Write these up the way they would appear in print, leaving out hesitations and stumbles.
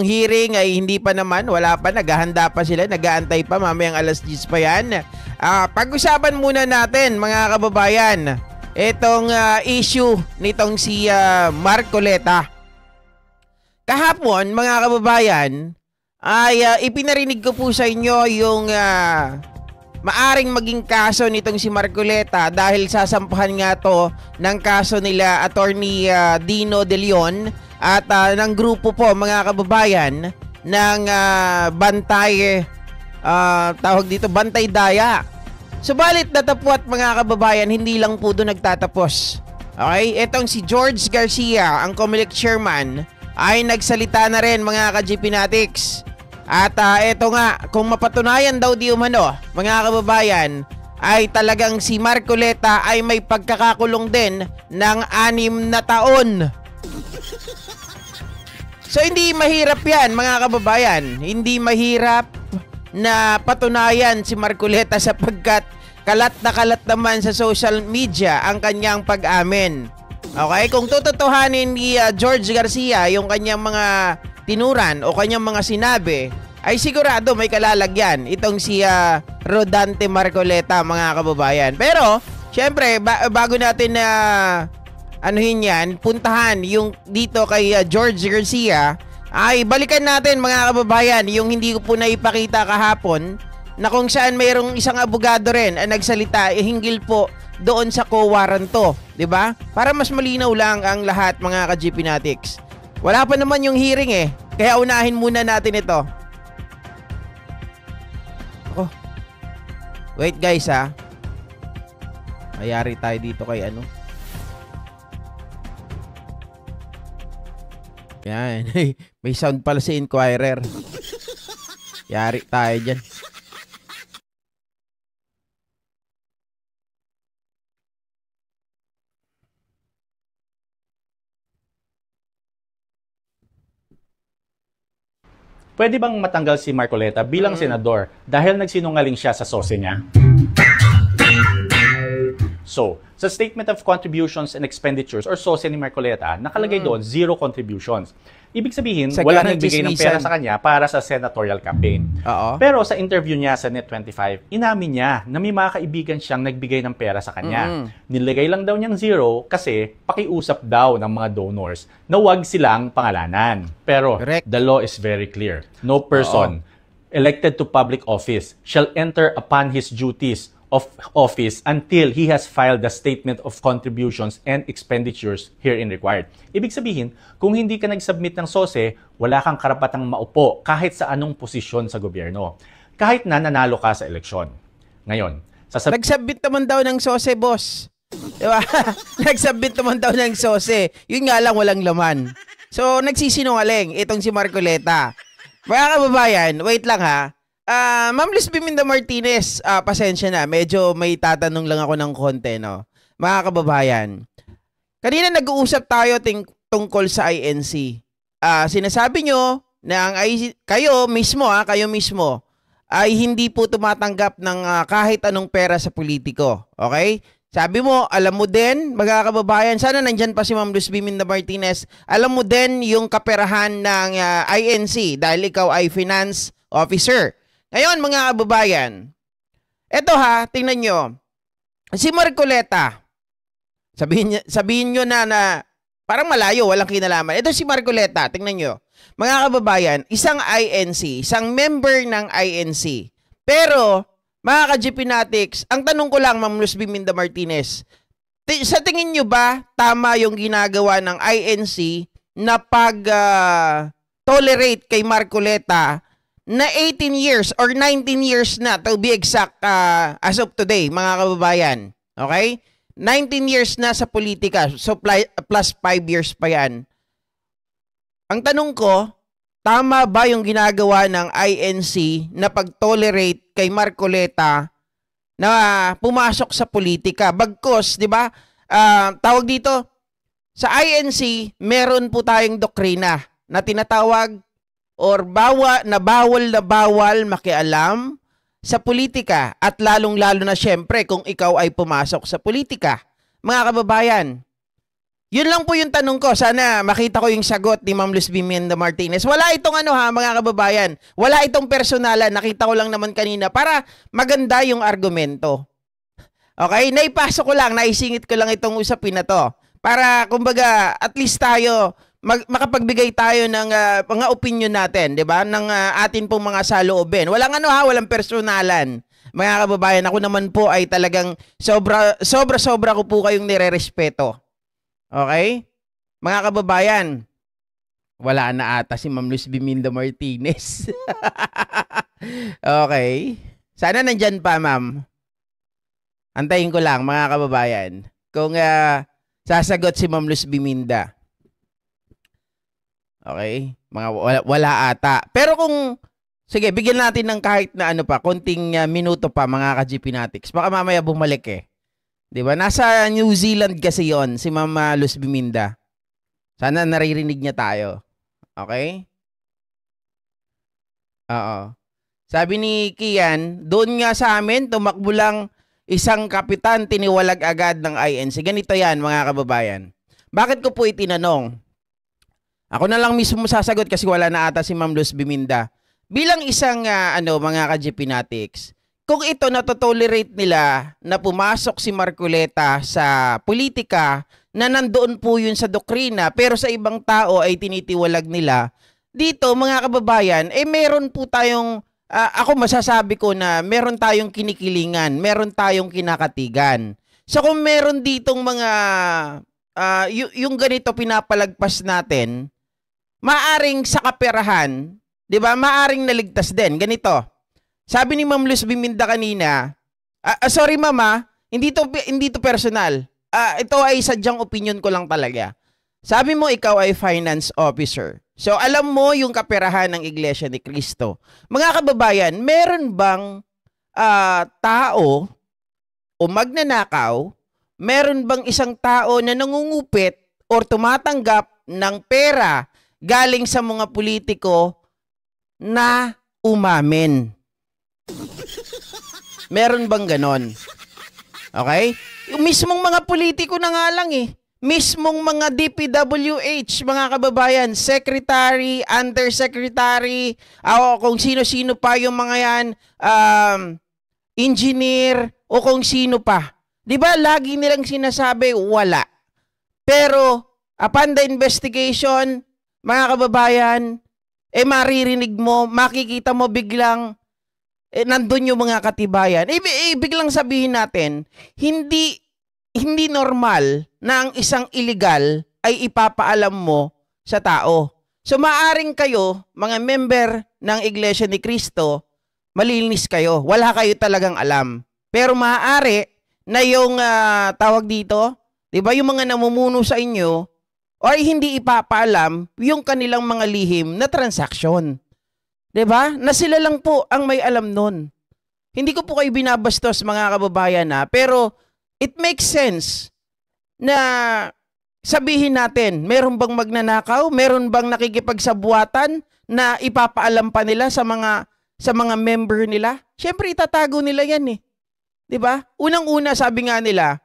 hearing ay hindi pa naman, wala pa, naghahanda pa sila, nag-aantay pa, mamayang alas 10 pa yan. Pag-usapan muna natin mga kababayan, itong issue nitong si Marcoleta. Kahapon mga kababayan, ay ipinarinig ko po sa inyo yung maaring maging kaso nitong si Marcoleta dahil sasampahan nga to ng kaso nila Attorney Dino De Leon at ng grupo po mga kababayan ng Bantay, tawag dito Bantay Daya. Subalit natapwat mga kababayan, hindi lang po doon nagtatapos. Okay, etong si George Garcia, ang COMELEC chairman, ay nagsalita na rin mga ka-GPnatics. At eto nga, kung mapatunayan daw di umano mga kababayan, ay talagang si Marcoleta ay may pagkakakulong din ng 6 na taon. So hindi mahirap yan mga kababayan, hindi mahirap na patunayan si Marcoleta sapagkat kalat na kalat naman sa social media ang kanyang pag-amin. Okay, kung tututuhanin ni George Garcia yung kanyang mga tinuran o kanyang mga sinabi, ay sigurado may kalalagyan itong si Rodante Marcoleta mga kababayan. Pero syempre bago natin na anuhin yan, puntahan yung dito kay George Garcia, ay balikan natin mga kababayan yung hindi ko po naipakita kahapon na kung saan mayroong isang abogado rin ang nagsalita hinggil po doon sa co-waranto, 'di ba? Para mas malinaw lang ang lahat mga ka-GPnatics. Wala pa naman yung hearing kaya unahin muna natin ito. Oh. Wait guys Mayari tayo dito kay ano. Yan. May sound pala si Inquirer. Yari tayo dyan. Pwede bang matanggal si Marcoleta bilang senador dahil nagsinungaling siya sa sose niya? So, sa Statement of Contributions and Expenditures or SOSE ni Marcoleta, nakalagay doon 0 contributions. Ibig sabihin, wala nagbigay ng pera sa kanya para sa senatorial campaign. Pero sa interview niya sa Net25, inamin niya na may mga kaibigan siyang nagbigay ng pera sa kanya. Nilagay lang daw niyang 0 kasi pakiusap daw ng mga donors na huwag silang pangalanan. Pero the law is very clear. No person elected to public office shall enter upon his duties of office until he has filed the statement of contributions and expenditures herein required. Ibig sabihin, kung hindi ka nag-submit ng SOSE, wala kang karapatang maupo kahit sa anong posisyon sa gobyerno. Kahit na nanalo ka sa eleksyon. Ngayon, nag-submit naman daw ng SOSE, boss. Diba? Nag-submit naman daw ng SOSE. Yun nga lang, walang laman. So, nagsisinungaling itong si Marcoleta. Mga kababayan, wait lang Ma'am Lisby Minda Martinez, pasensya na, medyo may tatanong lang ako ng konti, no? Mga kababayan, kanina nag-uusap tayo tungkol sa INC. Sinasabi nyo na kayo mismo ay hindi po tumatanggap ng kahit anong pera sa politiko. Okay? Sabi mo, alam mo din, mga kababayan, sana nandyan pa si Ma'am Lisby Minda Martinez, alam mo din yung kaperahan ng INC dahil ikaw ay finance officer. Ngayon mga kababayan, eto tingnan nyo. Si Marcoleta, sabihin nyo na parang malayo, walang kinalaman. Ito si Marcoleta, tingnan nyo. Mga kababayan, isang INC, isang member ng INC. Pero, mga ka-GPnatics, ang tanong ko lang, Ma'am Lisby Minda Martinez, sa tingin nyo ba tama yung ginagawa ng INC na pag-tolerate kay Marcoleta na 18 years or 19 years na to be exact as of today, mga kababayan. Okay? 19 years na sa politika, so plus 5 years pa yan. Ang tanong ko, tama ba yung ginagawa ng INC na pag-tolerate kay Marcoleta na pumasok sa politika? Bagkos, di ba? Tawag dito, sa INC, meron po tayong doktrina na tinatawag or bawal na bawal makialam sa politika at lalong-lalo na syempre kung ikaw ay pumasok sa politika. Mga kababayan, Yun lang po yung tanong ko. Sana makita ko yung sagot ni Ma'am Luz Biminda Martinez. Wala itong mga kababayan. Wala itong personalan. Nakita ko lang naman kanina para maganda yung argumento. Okay? Naipasok ko lang, naisingit ko lang itong usapin na to. Para, kumbaga, at least tayo, makapagbigay tayo ng mga opinion natin, di ba? Ng atin pong mga saloobin. Walang personalan. Mga kababayan, ako naman po ay talagang sobra ko po kayong nire-respeto. Okay? Mga kababayan, wala na ata si Ma'am Luz Biminda Martinez. Okay. Sana nandyan pa, ma'am. Antayin ko lang, mga kababayan. Kung sasagot si Ma'am Luz Biminda. Okay? Wala ata. Pero kung, sige, bigyan natin ng kahit na konting minuto pa, mga ka-GPnatics. Baka mamaya bumalik eh. Diba? Nasa New Zealand kasi yon si Ma'am Luz Biminda. Sana naririnig niya tayo. Okay? Oo. Sabi ni Kian, doon nga sa amin, tumakbo lang isang kapitan, tiniwalag agad ng INC. Ganito yan, mga kababayan. Bakit ko po itinanong? Ako na lang mismo sasagot kasi wala na ata si Ma'am Luz Biminda. Bilang isang, mga ka-GPnatics, kung ito natotolerate nila na pumasok si Marcoleta sa politika na nandoon po yun sa doktrina pero sa ibang tao ay tinitiwalag nila, dito mga kababayan, meron po tayong, ako masasabi ko na meron tayong kinikilingan, meron tayong kinakatigan. So kung meron ditong mga, yung ganito pinapalagpas natin, maaring sa kaperahan, di ba, maaring naligtas din. Ganito. Sabi ni Ma'am Luz Biminda kanina, sorry mama, hindi to personal. Ito ay sadyang opinion ko lang talaga. Sabi mo ikaw ay finance officer. So alam mo yung kaperahan ng Iglesia ni Cristo. Mga kababayan, meron bang tao o magnanakaw, meron bang isang tao na nangungupit or tumatanggap ng pera galing sa mga politiko na umamin? Meron bang ganon? Okay? Yung mismong mga politiko na nga lang eh. Mismong mga DPWH, mga kababayan, secretary, undersecretary, kung sino-sino pa yung mga yan, engineer, o kung sino pa. Diba, lagi nilang sinasabi, wala. Pero, upon the investigation, mga kababayan, maririnig mo, makikita mo biglang, nandun yung mga katibayan. Biglang sabihin natin, hindi normal na ang isang illegal ay ipapaalam mo sa tao. So maaring kayo, mga member ng Iglesia ni Cristo, malinis kayo. Wala kayo talagang alam. Pero maaari na yung tawag dito, di ba, yung mga namumuno sa inyo, ay hindi ipapaalam yung kanilang mga lihim na transaksyon. Diba? Na sila lang po ang may alam nun. Hindi ko po kayo binabastos, mga kababayan, pero it makes sense na sabihin natin, meron bang magnanakaw? Meron bang nakikipagsabuatan na ipapaalam pa nila sa mga member nila? Siyempre, itatago nila yan eh. Diba? Unang-una, sabi nga nila,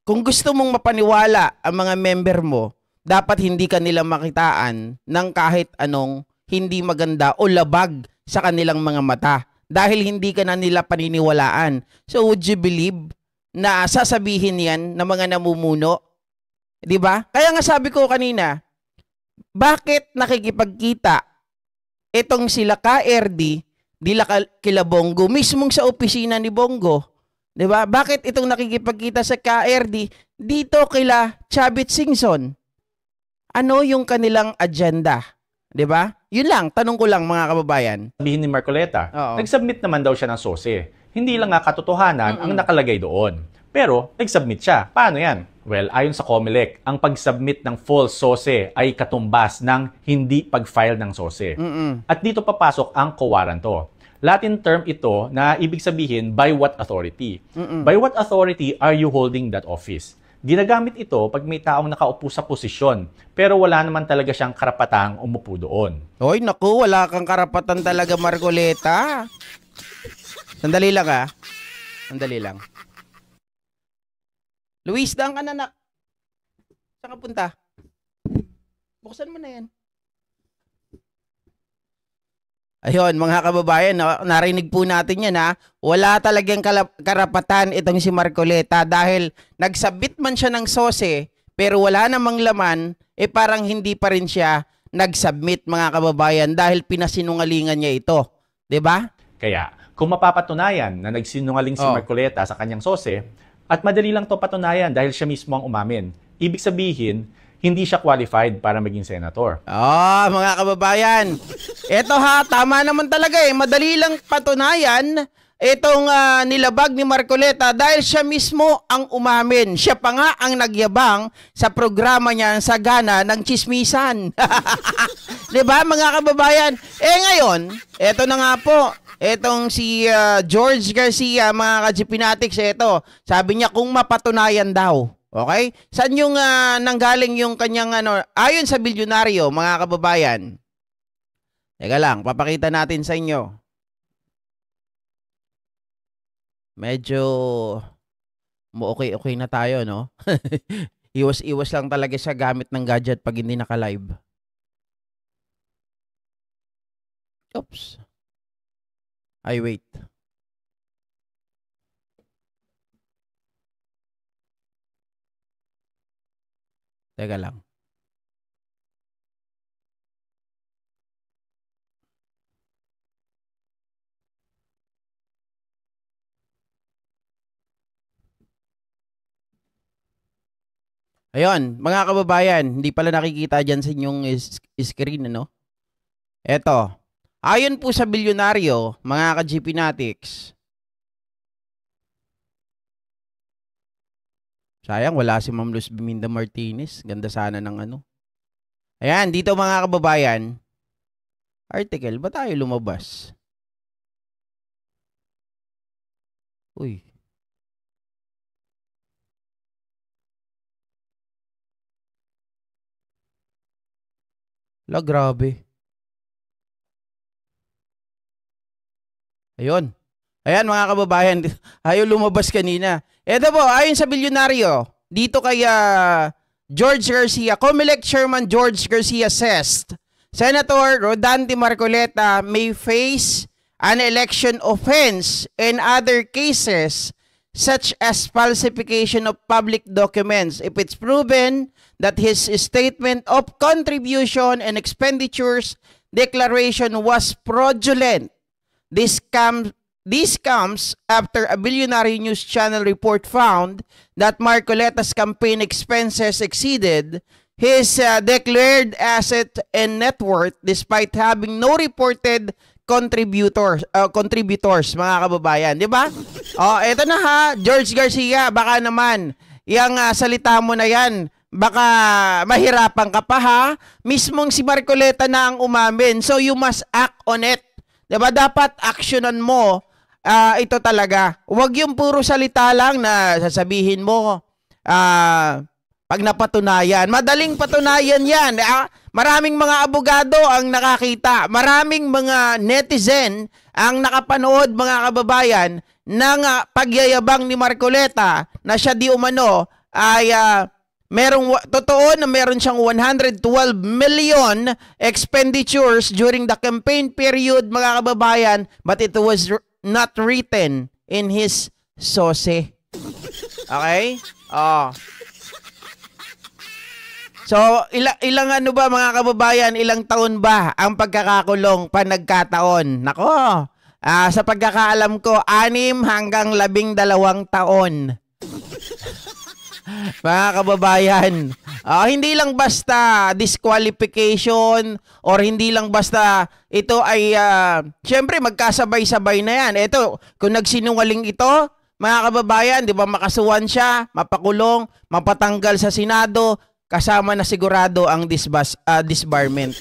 kung gusto mong mapaniwala ang mga member mo, dapat hindi ka nila makitaan ng kahit anong hindi maganda o labag sa kanilang mga mata dahil hindi ka na nila paniniwalaan. So would you believe na sasabihin yan ng mga namumuno? Diba? Kaya nga sabi ko kanina, bakit nakikipagkita itong sila KRD, kila Bongo, mismong sa opisina ni Bongo? Diba? Bakit itong nakikipagkita sa KRD dito kila Chavit Singson? Ano yung kanilang agenda? Diba? Yun lang, tanong ko lang, mga kababayan. Sabihin ni Marcoleta, nag-submit naman daw siya ng SOSE. Hindi lang nga katotohanan ang nakalagay doon. Pero, nag-submit siya. Paano yan? Well, ayon sa COMELEC, ang pag-submit ng false SOSE ay katumbas ng hindi pag-file ng SOSE. At dito papasok ang co-warranto. Latin term ito na ibig sabihin, by what authority? By what authority are you holding that office? Ginagamit ito pag may taong nakaupo sa posisyon, pero wala naman talaga siyang karapatang umupo doon. Hoy, naku, wala kang karapatan talaga, Marcoleta. Sandali lang Sandali lang. Luis, daan ka na, nak. Saan ka punta? Buksan mo na yan. Ayun, mga kababayan, narinig po natin yan ha. Wala talagang karapatan itong si Marcoleta dahil nagsabit man siya ng sose pero wala namang laman, parang hindi pa rin siya nagsubmit mga kababayan dahil pinasinungalingan niya ito. 'Di ba? Kaya, kung mapapatunayan na nagsinungaling si Marcoleta sa kanyang sose, at madali lang to patunayan dahil siya mismo ang umamin, ibig sabihin, hindi siya qualified para maging senator. Mga kababayan, eto ha, tama naman talaga madali lang patunayan itong nilabag ni Marcoleta dahil siya mismo ang umamin. Siya pa nga ang nagyabang sa programa niya sa Gana ng Chismisan. Diba mga kababayan? Ngayon, eto na nga po, etong si George Garcia, mga ka-GPnatics, eto, sabi niya kung mapatunayan daw. Okay? Saan yung nanggaling yung kanyang ayon sa bilyonaryo, mga kababayan? Teka lang, papakita natin sa inyo. Medyo okay na tayo, no? Iwas lang talaga sa gamit ng gadget pag hindi naka-live. Oops. Ay, wait. Teka lang. Ayun, mga kababayan, hindi pala nakikita dyan sa inyong screen, ano? Eto. Ayon po sa bilyonaryo, mga ka-GPnatics, sayang, wala si Ma'am Luz Biminda Martinez. Ganda sana ng Ayan, dito mga kababayan. Article, ba tayo lumabas? Uy. Grabe. Ayun. Ayan mga kababayan, ayaw lumabas kanina. Eto po, ayon sa bilyonaryo, dito kay George Garcia, COMELEC Chairman George Garcia says, Senator Rodante Marcoleta may face an election offense in other cases such as falsification of public documents if it's proven that his statement of contribution and expenditures declaration was fraudulent. This comes after a Billionaire News Channel report found that Marcoleta's campaign expenses exceeded his declared asset and net worth despite having no reported contributors, mga kababayan. Di ba? Eto na ha, George Garcia, baka naman, yung salita mo na yan, baka mahirapan ka pa ha. Mismong si Marcoleta na ang umamin. So you must act on it. Diba? Dapat actionan mo ito talaga. Huwag yung puro salita lang na sasabihin mo pag napatunayan. Madaling patunayan yan. Maraming mga abogado ang nakakita. Maraming mga netizen ang nakapanood, mga kababayan, ng pagyayabang ni Marcoleta na siya di umano ay totoo na meron siyang 112 million expenditures during the campaign period, mga kababayan, but it was not written in his SOSE. Okay? So, ilang ba, mga kababayan, ilang taon ba ang pagkakakulong pa nagkataon? Nako, sa pagkakaalam ko, 6 hanggang 12 taon. Mga kababayan, hindi lang basta disqualification or hindi lang basta ito ay syempre magkasabay-sabay na yan. Ito, kung nagsinungaling ito, mga kababayan, di ba makasuhan siya, mapakulong, mapatanggal sa Senado, kasama na sigurado ang disbarment.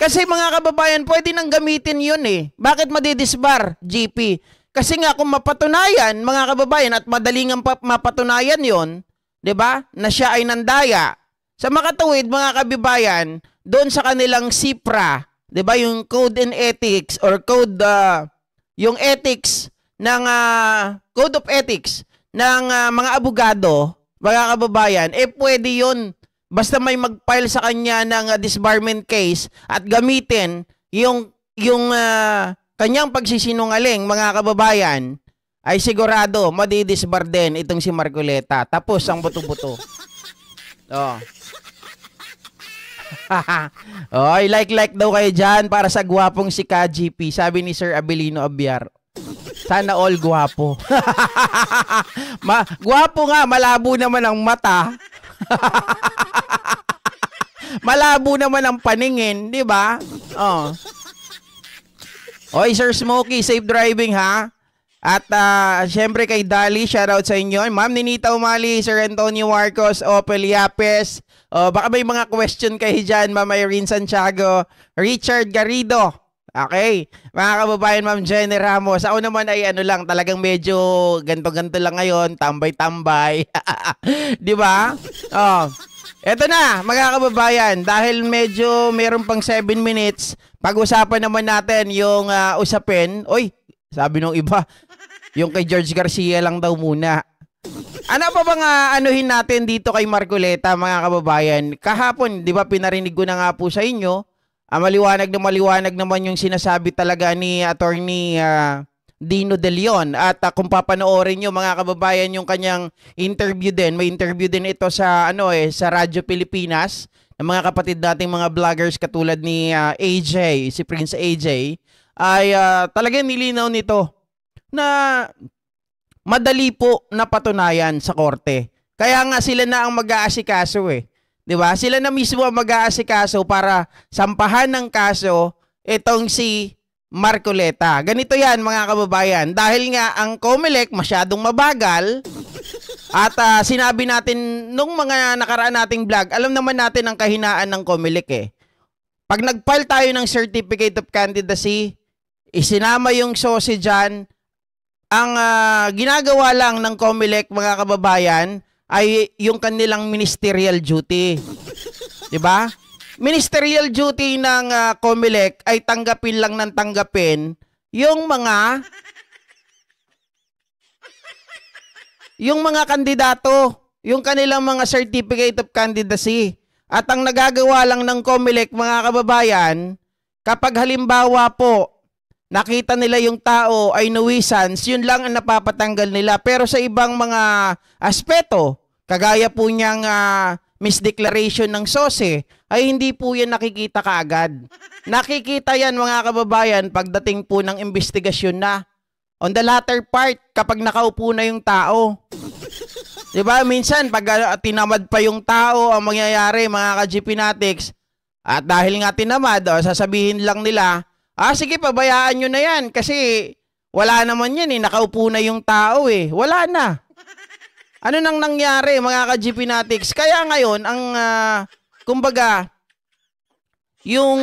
Kasi mga kababayan, pwede nang gamitin yun eh. Bakit madidisbar, GP? Kasi nga kung mapatunayan, mga kababayan, at madaling mapatunayan yon, 'di ba? Na siya ay nandaya. Sa makatuwid, mga kababayan, doon sa kanilang SIPRA, 'di ba, yung Code and Ethics or Code yung ethics ng Code of Ethics ng mga abogado, mga kababayan, pwede yun. Basta may mag-file sa kanya ng disbarment case at gamitin yung kanyang pagsisinungaling, mga kababayan, ay sigurado madidisbar din itong si Marcoleta. Tapos ang buto-buto. Oh. Oy, like daw kayo dyan para sa gwapong si KGP, sabi ni Sir Abelino Abiar. Sana all gwapo. Gwapo nga, malabo naman ang mata. Malabo naman ang paningin, di ba? Oh. Oy, Sir Smokey, safe driving ha. At syempre kay Dali, shoutout sa inyo. Ma'am Ninita Umali, Sir Antonio Marcos, Opel Yapes. Baka may mga question kayo dyan, Ma'am Irene Santiago, Richard Garrido. Okay. Mga kababayan, Ma'am Jenny Ramos. Ako naman ay ano lang, talagang medyo ganto-ganto lang ngayon, tambay-tambay. Di ba? Oh. Eto na, mga kababayan, dahil medyo meron pang 7 minutes, pag-usapan naman natin yung usapin. Oy, sabi nung iba, yung kay George Garcia lang daw muna. Ano pa bang anuhin natin dito kay Marcoleta, mga kababayan? Kahapon, di ba, pinarinig ko na nga po sa inyo, maliwanag naman yung sinasabi talaga ni Attorney Dino De Leon. At kung papanoorin nyo, mga kababayan, yung kanyang interview din, may interview din ito sa, sa Radyo Pilipinas, ng mga kapatid nating mga vloggers katulad ni AJ, si Prince AJ, ay talagang nilinaw nito na madali po na patunayan sa korte. Kaya nga sila na ang mag-aasikaso eh. 'Di ba? Sila na mismo ang mag-aasikaso para sampahan ng kaso itong si Marcoleta. Ganito 'yan, mga kababayan, dahil nga ang COMELEC masyadong mabagal. At sinabi natin nung mga nakaraan nating vlog, alam naman natin ang kahinaan ng COMELEC eh. Pag nag-file tayo ng Certificate of Candidacy, isinama yung SOSI dyan, ang ginagawa lang ng COMELEC, mga kababayan, ay yung kanilang ministerial duty. Diba? Ministerial duty ng COMELEC ay tanggapin lang ng tanggapin yung mga kandidato, yung kanilang mga Certificate of Candidacy. At ang nagagawa lang ng COMELEC, mga kababayan, kapag halimbawa po, nakita nila yung tao ay nuisance, yun lang ang napapatanggal nila. Pero sa ibang mga aspeto, kagaya po niyang misdeclaration ng SOSE, ay hindi po yan nakikita kaagad. Nakikita yan, mga kababayan, pagdating po ng investigasyon na. On the latter part, kapag nakaupo na yung tao. Diba? Minsan, pag tinamad pa yung tao, ang mangyayari, mga ka-GPnatics, at dahil nga tinamad, sasabihin lang nila, sige, pabayaan nyo na yan kasi wala naman yan eh. Nakaupo na yung tao eh. Wala na. Ano nang nangyari, mga ka-GPnatics? Kaya ngayon, ang, kumbaga, yung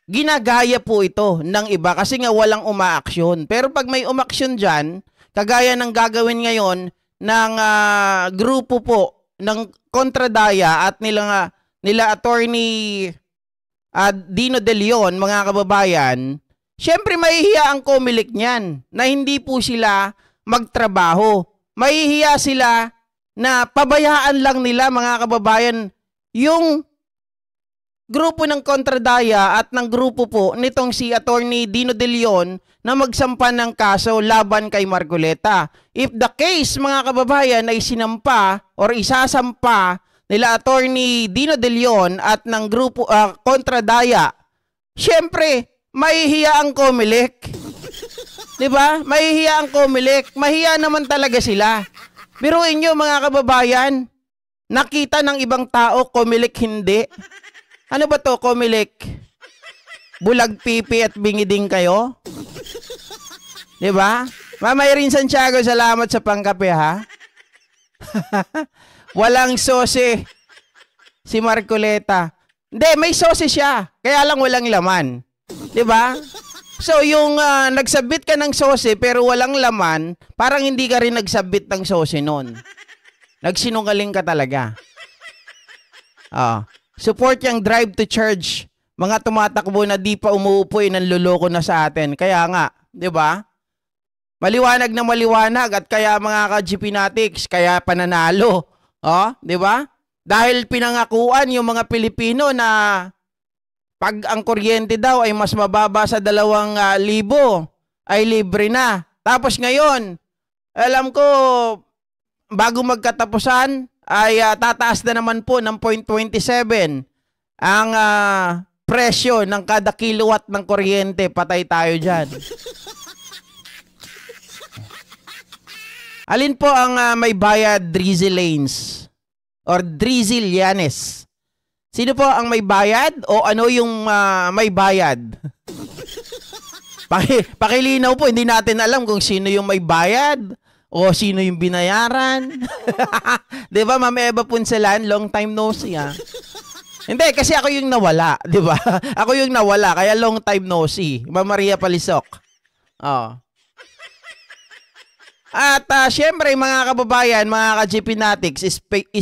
ginagaya po ito ng iba kasi nga walang umaaksyon. Pero pag may umaksyon dyan, kagaya ng gagawin ngayon ng grupo po ng kontradaya at nila Attorney Dino De Leon, mga kababayan, syempre mahihiya ang COMELEC niyan na hindi po sila magtrabaho. Mahihiya sila na pabayaan lang nila, mga kababayan, yung grupo ng kontradaya at ng grupo po nitong si Attorney Dino De Leon na magsampa ng kaso laban kay Marcoleta. If the case, mga kababayan, ay sinampa or isasampa nila Attorney Dino De Leon at ng grupo kontradaya, syempre, mahihiya ang COMELEC. Diba? Mahihiya ang COMELEC. Mahiya naman talaga sila. Biruin nyo, mga kababayan, nakita ng ibang tao, COMELEC hindi. Ano ba to, COMELEC? Bulag pipi at bingiding kayo? Diba? Ma'am Irene Santiago, salamat sa pangkape ha. Walang SOSE si Marcoleta. Hindi, may SOSE siya. Kaya lang walang laman. Diba? So, yung nagsubmit ka ng SOSE pero walang laman, parang hindi ka rin nagsubmit ng SOSE nun. Nagsinungaling ka talaga. Support yung drive to church. Mga tumatakbo na di pa umuupo, nanluloko na sa atin. Kaya nga, di ba? Maliwanag na maliwanag at kaya mga ka-GP Natics, kaya pananalo. Oh, di ba? Dahil pinangakuan yung mga Pilipino na pag ang kuryente daw ay mas mababa sa 2,000 ay libre na. Tapos ngayon, alam ko, bago magkatapusan, ay tataas na naman po ng 0.27 ang presyo ng kada kilowatt ng kuryente. Patay tayo dyan. Alin po ang may bayad drizzle lanes or drizzleanes? Sino po ang may bayad o ano yung may bayad? Pakilinaw po, hindi natin alam kung sino yung may bayad o sino yung binayaran. Di ba, Ma'am Eva Punsalan? Long time no see, ha? Hindi, kasi ako yung nawala, di ba? Ako yung nawala, kaya long time no see. Ma'am Maria Palisok. Oh. At syempre, mga kababayan, mga ka-GP Natics, speaking,